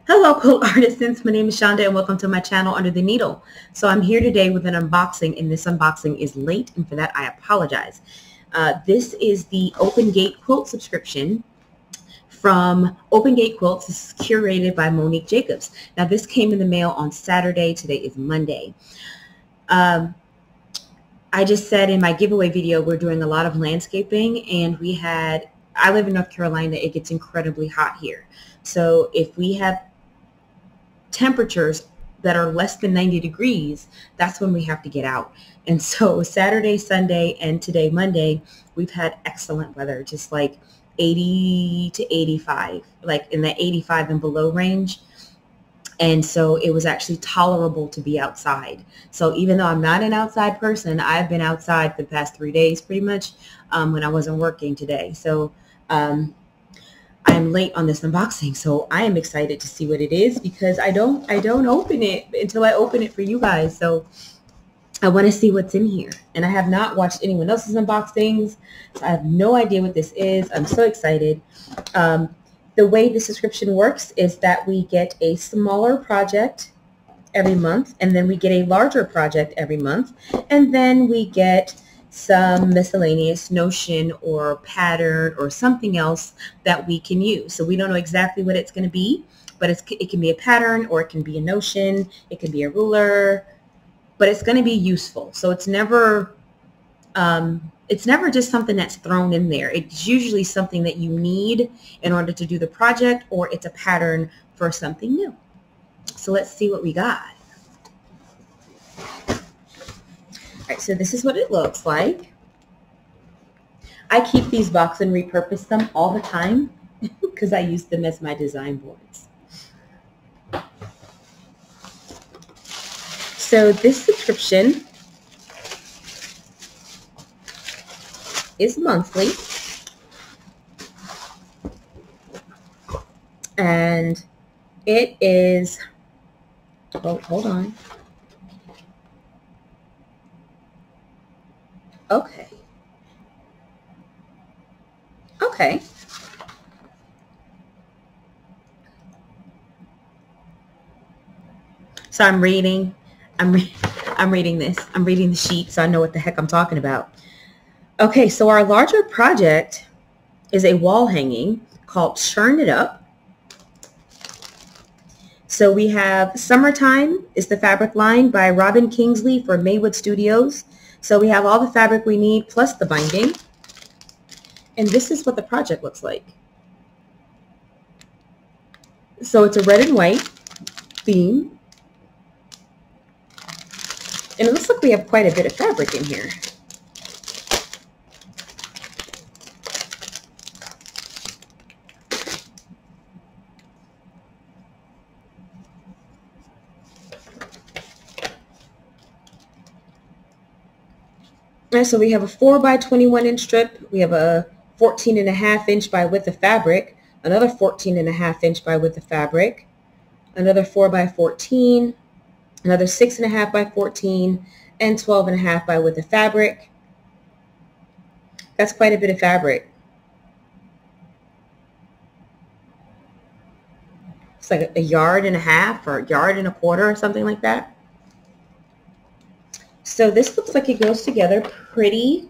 Hello, quilt artisans. My name is Shonda and welcome to my channel Under the Needle. So I'm here today with an unboxing, and this unboxing is late, and for that I apologize. This is the Open Gate quilt subscription from Open Gate Quilts. This is curated by Monique Jacobs. Now this came in the mail on Saturday. Today is Monday. I just said in my giveaway video we're doing a lot of landscaping, and I live in North Carolina. It gets incredibly hot here. So if we have temperatures that are less than 90 degrees, that's when we have to get out. And so Saturday, Sunday, and today, Monday, we've had excellent weather, just like 80 to 85, like in the 85 and below range. And so it was actually tolerable to be outside. So even though I'm not an outside person, I've been outside for the past 3 days pretty much when I wasn't working today. So I'm late on this unboxing, so I am excited to see what it is because I don't open it until I open it for you guys. So I want to see what's in here, and I have not watched anyone else's unboxings, so I have no idea what this is. I'm so excited. The way the subscription works is that we get a smaller project every month, and then we get a larger project every month, and then we get some miscellaneous notion or pattern or something else that we can use. So we don't know exactly what it's going to be, but it can be a pattern, or it can be a notion, it can be a ruler, but it's going to be useful. So it's never just something that's thrown in there. It's usually something that you need in order to do the project, or it's a pattern for something new. So let's see what we got. All right, so this is what it looks like. I keep these boxes and repurpose them all the time because I use them as my design boards. So this subscription is monthly, and it is, oh, hold on. Okay. So I'm reading this. I'm reading the sheet so I know what the heck I'm talking about. Okay, so our larger project is a wall hanging called Churn It Up. So we have Summertime is the fabric line by Robin Kingsley for Maywood Studios. So we have all the fabric we need plus the binding. And this is what the project looks like. So it's a red and white theme. And it looks like we have quite a bit of fabric in here. So we have a 4 by 21 inch strip. We have a 14.5 inch by width of fabric, another 14.5 inch by width of fabric, another 4 by 14, another 6.5 by 14, and 12.5 by width of fabric. That's quite a bit of fabric. It's like a yard and a half or a yard and a quarter or something like that. So this looks like it goes together pretty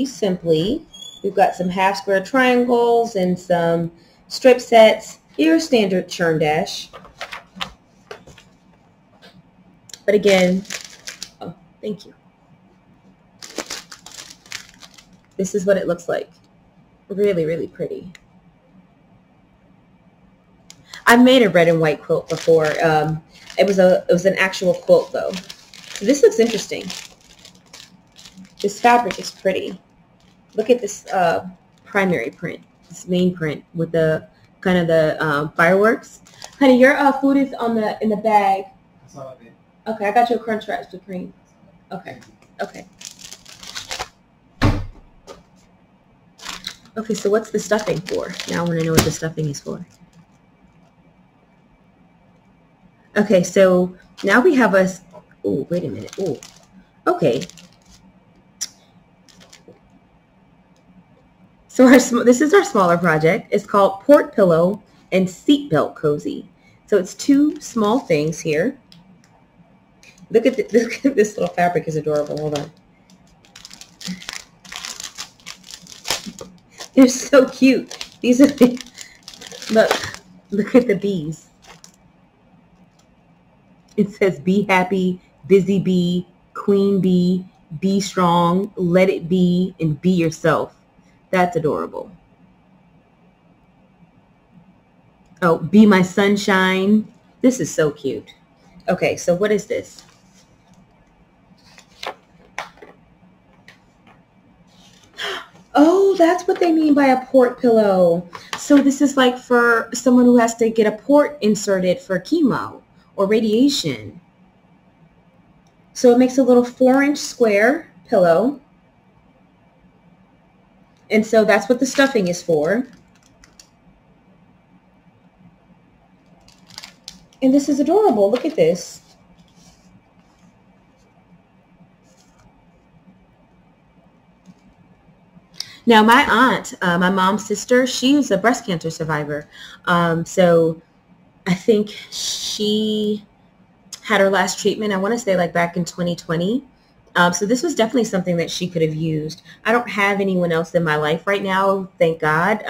simply. We've got some half square triangles and some strip sets. Your standard churn dash. But again, oh, thank you. This is what it looks like. Really, really pretty. I've made a red and white quilt before. It was an actual quilt though. This looks interesting. This fabric is pretty. Look at this primary print, this main print with the kind of the fireworks. Honey, your food is in the bag. That's all I did. Okay, I got you a Crunch Wrap Supreme. Okay. Okay, so what's the stuffing for? Now I want to know what the stuffing is for. Okay, so now we have a. Oh, wait a minute. Oh, okay. So this is our smaller project. It's called Port Pillow and Seatbelt Cozy. So it's two small things here. Look at this little fabric is adorable. Hold on. They're so cute. These are the, look at the bees. It says be happy, busy bee, queen bee, be strong, let it be, and be yourself. That's adorable. Oh, be my sunshine. This is so cute. Okay, so what is this? Oh, that's what they mean by a port pillow. So this is like for someone who has to get a port inserted for chemo or radiation. So it makes a little 4-inch square pillow. And so that's what the stuffing is for. And this is adorable. Look at this. Now, my aunt, my mom's sister, she's a breast cancer survivor. So I think she had her last treatment, I want to say like back in 2020. So this was definitely something that she could have used. I don't have anyone else in my life right now, thank God,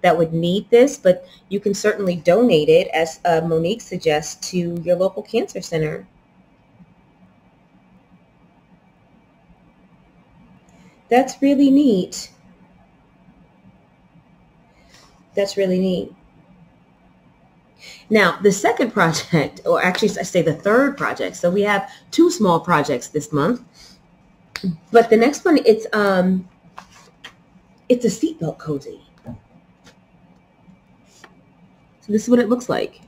that would need this, but you can certainly donate it, as Monique suggests, to your local cancer center. That's really neat. That's really neat. Now, the second project, or actually I say the third project, so we have 2 small projects this month, but the next one, it's a seatbelt cozy. So this is what it looks like.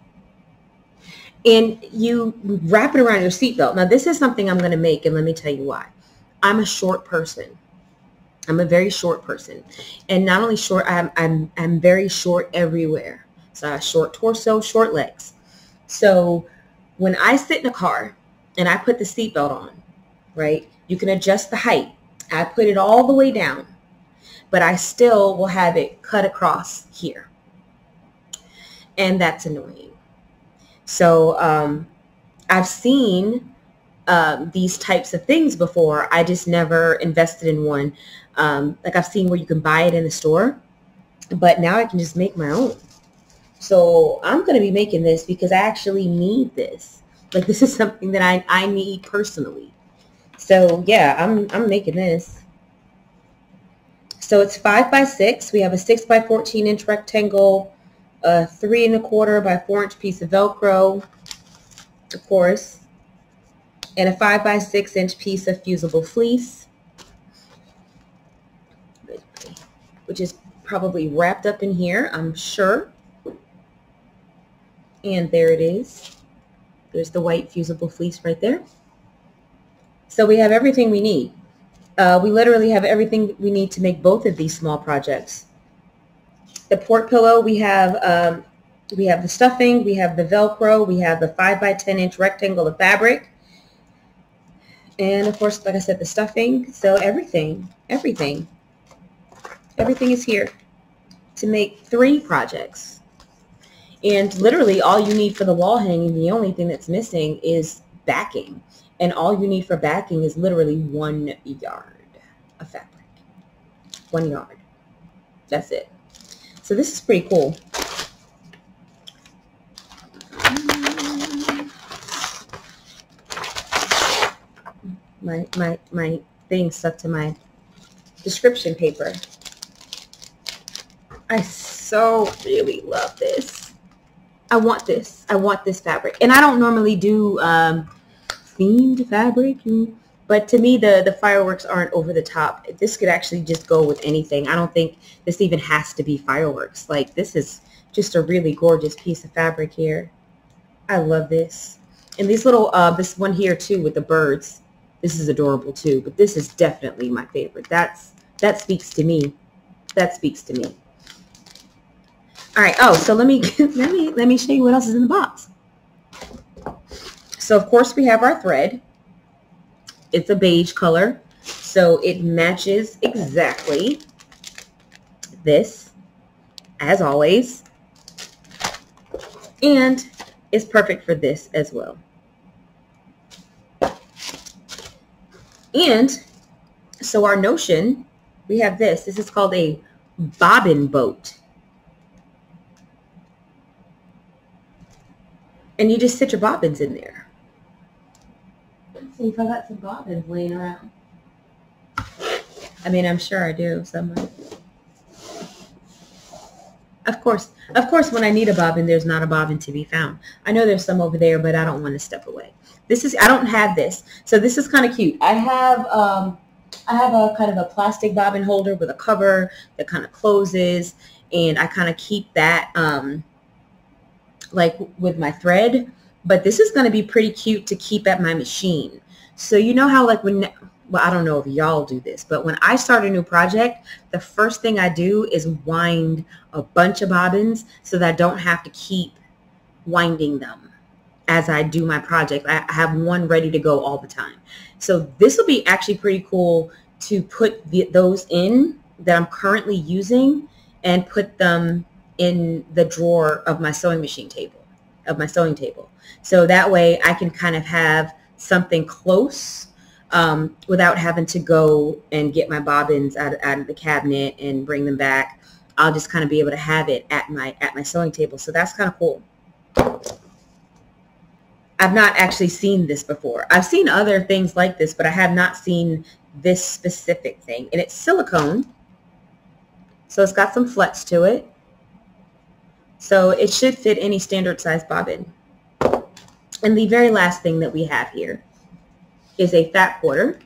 And you wrap it around your seatbelt. Now, this is something I'm going to make, and let me tell you why. I'm a short person. I'm a very short person. And not only short, I'm very short everywhere. So I have short torso, short legs. So when I sit in a car and I put the seatbelt on, right, you can adjust the height. I put it all the way down, but I still will have it cut across here. And that's annoying. So I've seen these types of things before. I just never invested in one. Like I've seen where you can buy it in the store, but now I can just make my own. So I'm going to be making this because I actually need this. Like this is something that I need personally. So yeah, I'm making this. So it's 5 by 6. We have a 6 by 14 inch rectangle, a 3 1/4 by 4 inch piece of Velcro, of course, and a 5 by 6 inch piece of fusible fleece, which is probably wrapped up in here, I'm sure. And there it is. There's the white fusible fleece right there. So we have everything we need. We literally have everything we need to make both of these small projects. The port pillow, we have the stuffing, we have the Velcro, we have the 5 by 10 inch rectangle of fabric, and of course, like I said, the stuffing. So everything is here to make 3 projects. And literally all you need for the wall hanging, the only thing that's missing is backing. And all you need for backing is literally 1 yard of fabric. 1 yard. That's it. So this is pretty cool. My thing stuck to my description paper. I so really love this. I want this. I want this fabric. And I don't normally do themed fabric, but to me the fireworks aren't over the top. This could actually just go with anything. I don't think this even has to be fireworks. Like this is just a really gorgeous piece of fabric here. I love this. And these little this one here too with the birds, this is adorable too, but this is definitely my favorite. That speaks to me. That speaks to me. All right. Oh, so let me show you what else is in the box. So of course we have our thread. It's a beige color, so it matches exactly this, as always. And it's perfect for this as well. And so our notion, we have this. This is called a bobbin boat. And you just sit your bobbins in there. Let's see if I got some bobbins laying around. I mean, I'm sure I do somewhere. Of course, when I need a bobbin, there's not a bobbin to be found. I know there's some over there, but I don't want to step away. I don't have this. So this is kind of cute. I have a kind of a plastic bobbin holder with a cover that kind of closes, and I kind of keep that like with my thread. But this is going to be pretty cute to keep at my machine. So you know how like well, I don't know if y'all do this, but when I start a new project, the first thing I do is wind a bunch of bobbins so that I don't have to keep winding them as I do my project. I have one ready to go all the time. So this will be actually pretty cool to put those in that I'm currently using and put them in the drawer of my sewing machine table, So that way I can kind of have something close without having to go and get my bobbins out of the cabinet and bring them back. I'll just kind of be able to have it at my sewing table. So that's kind of cool. I've not actually seen this before. I've seen other things like this, but I have not seen this specific thing. And it's silicone. So it's got some flex to it. So it should fit any standard size bobbin. And the very last thing that we have here is a fat quarter.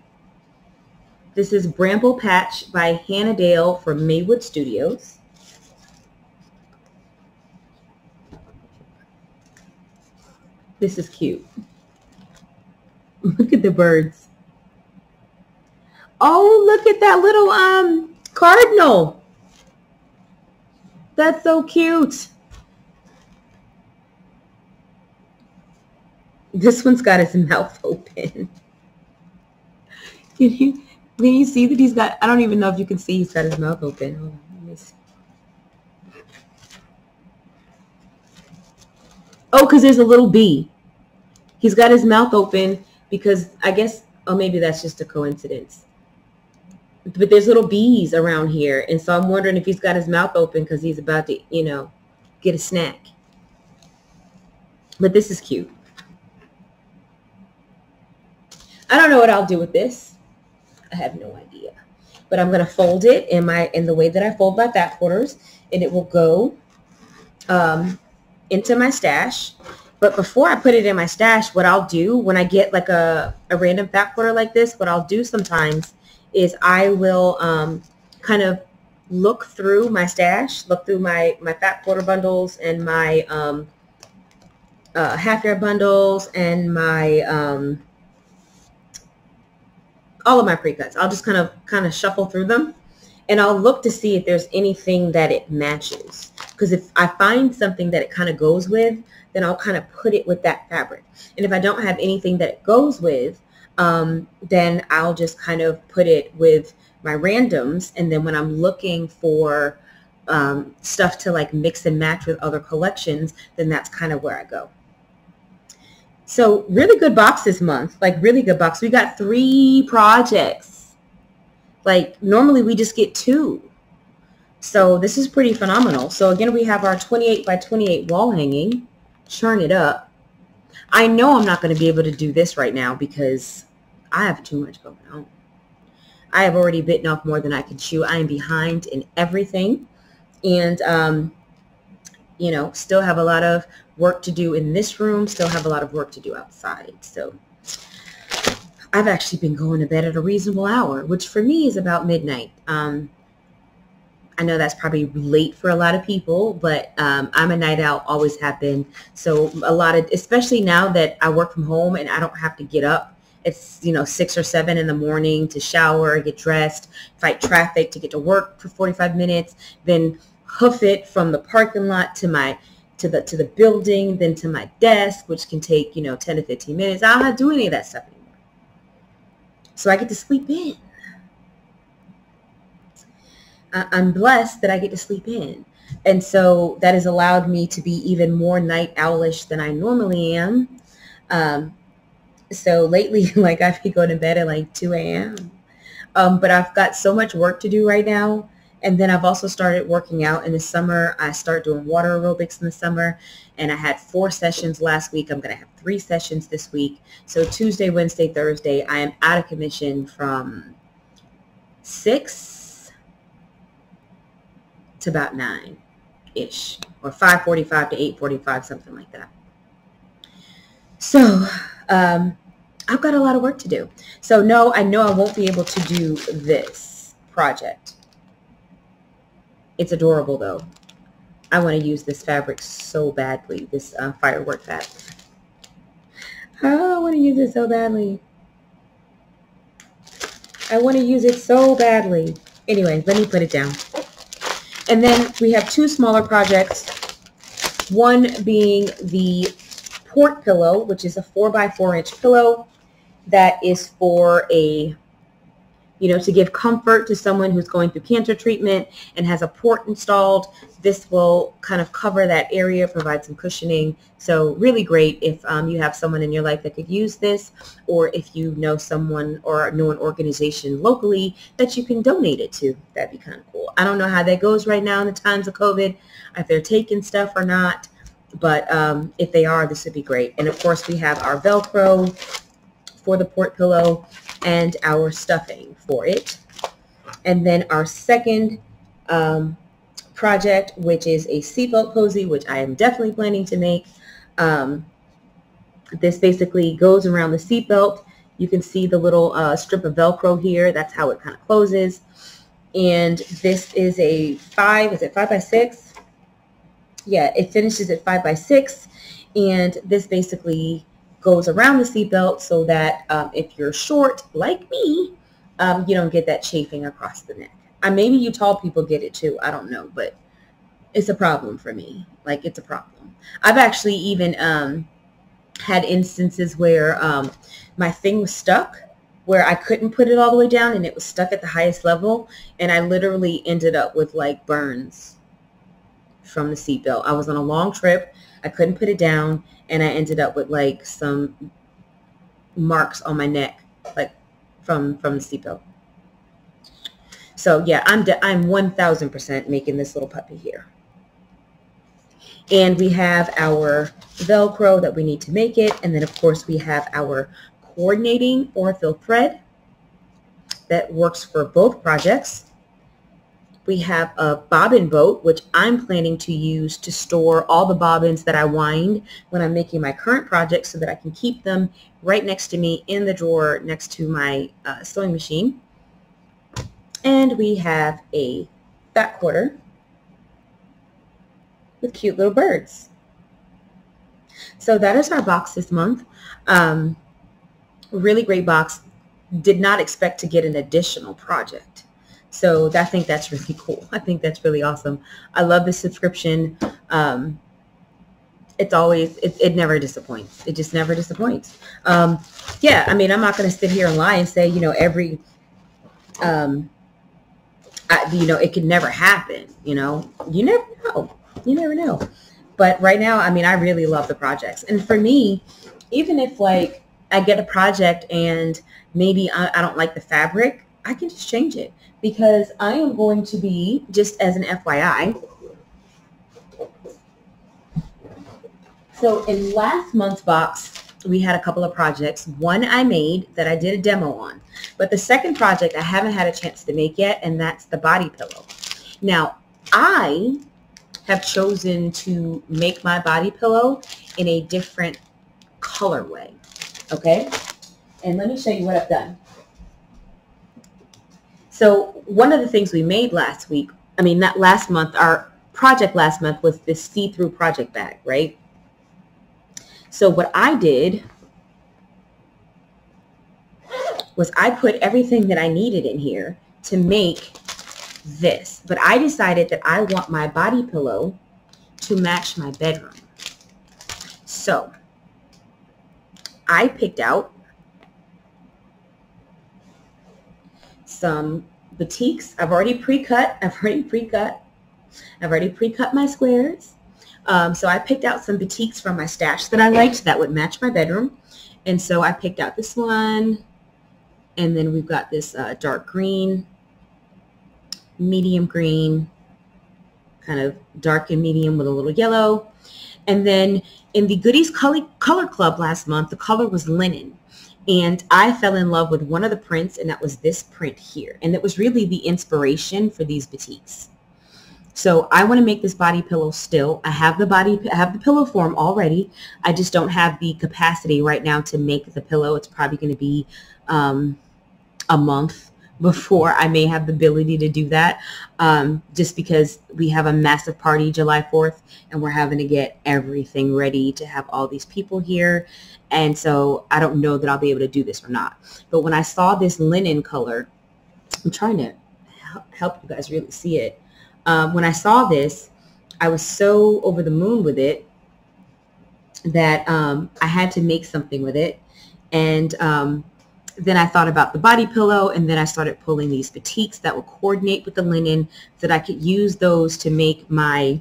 This is Bramble Patch by Hannah Dale from Maywood Studios. This is cute. Look at the birds. Oh, look at that little cardinal. That's so cute. This one's got his mouth open. Can you see that he's got, I don't even know if you can see he's got his mouth open. Hold on, let me see. Oh, because there's a little bee. He's got his mouth open because I guess, oh, maybe that's just a coincidence. But there's little bees around here. And so I'm wondering if he's got his mouth open because he's about to, you know, get a snack. But this is cute. I don't know what I'll do with this. I have no idea. But I'm going to fold it in the way that I fold my fat quarters, and it will go into my stash. But before I put it in my stash, what I'll do when I get like a random fat quarter like this, what I'll do sometimes is I will kind of look through my stash, look through my fat quarter bundles and my half yard bundles and my all of my pre-cuts. I'll just kind of shuffle through them, and I'll look to see if there's anything that it matches. Because if I find something that it kind of goes with, then I'll kind of put it with that fabric. And if I don't have anything that it goes with, then I'll just kind of put it with my randoms. And then when I'm looking for stuff to like mix and match with other collections, then that's kind of where I go. So really good box this month, like really good box. We got 3 projects. Like normally we just get 2. So this is pretty phenomenal. So again, we have our 28 by 28 wall hanging. Churn it up. I know I'm not going to be able to do this right now because I have too much going on. I have already bitten off more than I can chew. I am behind in everything. And, you know, still have a lot of work to do in this room, still have a lot of work to do outside. So I've actually been going to bed at a reasonable hour, which for me is about midnight. I know that's probably late for a lot of people, but I'm a night owl, always have been. So a lot of, especially now that I work from home and I don't have to get up, it's, you know, 6 or 7 in the morning to shower, get dressed, fight traffic to get to work for 45 minutes, then hoof it from the parking lot to the building, then to my desk, which can take, you know, 10 to 15 minutes. I don't have to do any of that stuff anymore. So I get to sleep in. I'm blessed that I get to sleep in. And so that has allowed me to be even more night owlish than I normally am. Um, so lately, like I could go to bed at like 2 a.m. But I've got so much work to do right now. And then I've also started working out in the summer. I start doing water aerobics in the summer. And I had 4 sessions last week. I'm going to have 3 sessions this week. So Tuesday, Wednesday, Thursday, I am out of commission from 6 to about 9-ish. Or 5:45 to 8:45, something like that. So I've got a lot of work to do. So no, I know I won't be able to do this project. It's adorable though. I want to use this fabric so badly, this firework fabric. Oh, I want to use it so badly. I want to use it so badly. Anyway, let me put it down. And then we have 2 smaller projects. One being the port pillow, which is a 4x4-inch pillow that is for a, to give comfort to someone who's going through cancer treatment and has a port installed. This will kind of cover that area, provide some cushioning. So really great if you have someone in your life that could use this, or if you know someone or know an organization locally that you can donate it to. That'd be kind of cool. I don't know how that goes right now in the times of COVID, if they're taking stuff or not, but if they are, this would be great. And of course we have our Velcro for the port pillow and our stuffing for it. And then our second project, which is a Seatbelt Cozy, which I am definitely planning to make. This basically goes around the seatbelt. You can see the little strip of Velcro here. That's how it kind of closes. And this is a 5x6? Yeah, it finishes at 5x6. And this basically goes around the seatbelt so that if you're short like me, you don't get that chafing across the neck. Maybe you tall people get it too. I don't know, but it's a problem for me. Like, it's a problem. I've actually even had instances where my thing was stuck, where I couldn't put it all the way down and it was stuck at the highest level. And I literally ended up with like burns from the seatbelt. I was on a long trip. I couldn't put it down. And I ended up with like some marks on my neck, like from the seatbelt. So yeah, I'm 1000% making this little puppy here. And we have our Velcro that we need to make it. And then of course we have our coordinating ortho thread that works for both projects. We have a bobbin boat, which I'm planning to use to store all the bobbins that I wind when I'm making my current project so that I can keep them right next to me in the drawer next to my sewing machine. And we have a fat quarter with cute little birds. So that is our box this month. Really great box. Did not expect to get an additional project. So I think that's really cool. I think that's really awesome. I love the subscription. It's always, it never disappoints. It just never disappoints. Yeah, I mean, I'm not going to sit here and lie and say, every, it could never happen. You never know. You never know. But right now, I mean, I really love the projects. And for me, even if like I get a project and maybe I don't like the fabric, I can just change it, because I am going to be, just as an FYI, so in last month's box, we had a couple of projects. One I made that I did a demo on, but the second project I haven't had a chance to make yet, and that's the body pillow. Now, I have chosen to make my body pillow in a different colorway, okay? And let me show you what I've done. So one of the things we made last week, not last month, our project last month was this see-through project bag, right? So what I did was I put everything that I needed in here to make this. But I decided that I want my body pillow to match my bedroom. So I picked out some batiks. I've already pre-cut. I've already pre-cut my squares. So I picked out some batiks from my stash that I liked that would match my bedroom. And so I picked out this one. And then we've got this dark green, medium green, kind of dark and medium with a little yellow. And then in the Goodies Color Club last month, the color was linen. And I fell in love with one of the prints, and that was this print here. And it was really the inspiration for these batiks. So I want to make this body pillow still. I have the pillow form already. I just don't have the capacity right now to make the pillow. It's probably going to be a month before I may have the ability to do that, just because we have a massive party July 4th, and we're having to get everything ready to have all these people here. And so I don't know that I'll be able to do this or not. But when I saw this linen color, I'm trying to help you guys really see it. When I saw this, I was so over the moon with it that I had to make something with it. And then I thought about the body pillow, and then I started pulling these batiks that would coordinate with the linen so that I could use those to make my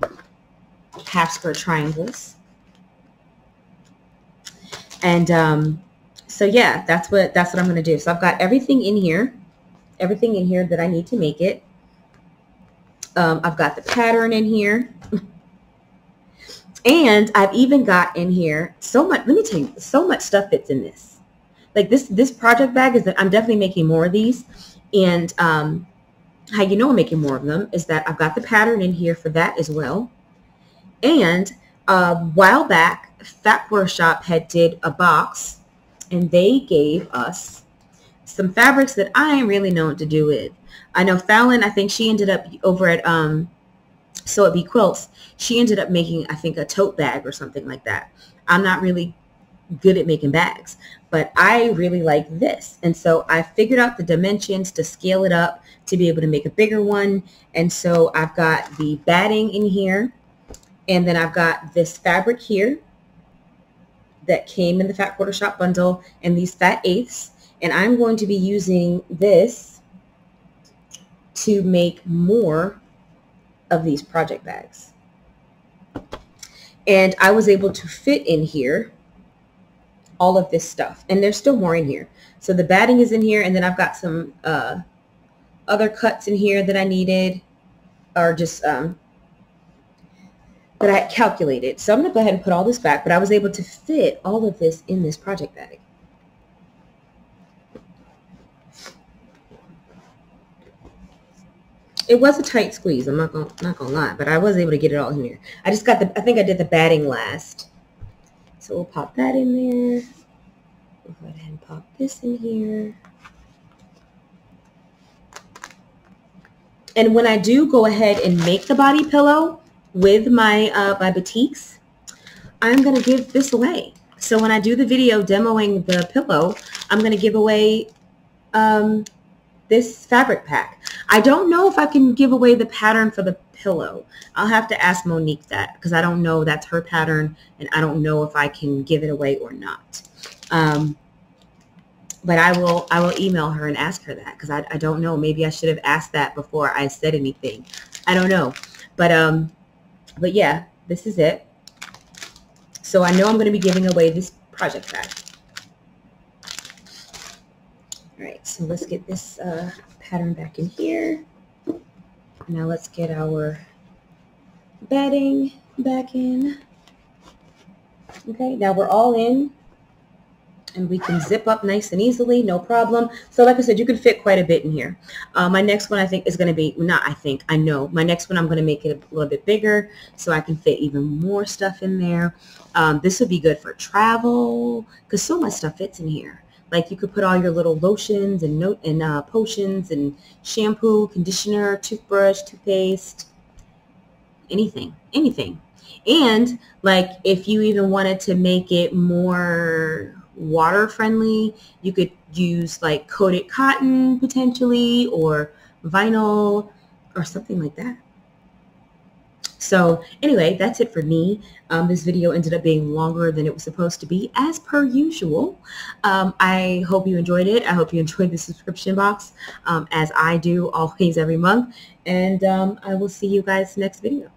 half skirt triangles. And so yeah, that's what I'm going to do. So I've got everything in here that I need to make it. I've got the pattern in here, and I've even got in here so much. Let me tell you, so much stuff fits in this. Like this project bag is that I'm definitely making more of these. And how you know I'm making more of them is that I've got the pattern in here for that as well. And a while back, Fat Quarter Shop had did a box, and they gave us some fabrics that I ain't really know what to do with. I know Fallon, I think she ended up over at So It Be Quilts, she ended up making, I think, a tote bag or something like that. I'm not really good at making bags, but I really like this. And so I figured out the dimensions to scale it up to be able to make a bigger one. And so I've got the batting in here, and then I've got this fabric here that came in the Fat Quarter Shop bundle, and these fat eighths. And I'm going to be using this to make more of these project bags. And I was able to fit in here all of this stuff, and there's still more in here. So the batting is in here, and then I've got some other cuts in here that I needed, or just that I had calculated. So I'm going to go ahead and put all this back, but I was able to fit all of this in this project bag. It was a tight squeeze, I'm not gonna lie, but I was able to get it all in here. I just got I think I did the batting last. So we'll pop that in there. We'll go ahead and pop this in here. And when I do go ahead and make the body pillow with my my batiks, I'm gonna give this away. So when I do the video demoing the pillow, I'm gonna give away this fabric pack. I don't know if I can give away the pattern for the pillow. I'll have to ask Monique that, because I don't know, that's her pattern, and I don't know if I can give it away or not. But I will email her and ask her that, because I don't know. Maybe I should have asked that before I said anything. I don't know. But yeah, this is it. So I know I'm going to be giving away this project bag. All right, so let's get this pattern back in here. Now let's get our batting back in. Okay, now we're all in, and we can zip up nice and easily, no problem. So like I said, you can fit quite a bit in here. My next one I think is going to be, I know. My next one I'm going to make it a little bit bigger so I can fit even more stuff in there. This would be good for travel, because so much stuff fits in here. Like you could put all your little lotions and potions and shampoo, conditioner, toothbrush, toothpaste, anything. And like if you even wanted to make it more water friendly, you could use like coated cotton potentially, or vinyl or something like that. So anyway, that's it for me. This video ended up being longer than it was supposed to be, as per usual. I hope you enjoyed it. I hope you enjoyed the subscription box, as I do always every month. And I will see you guys next video.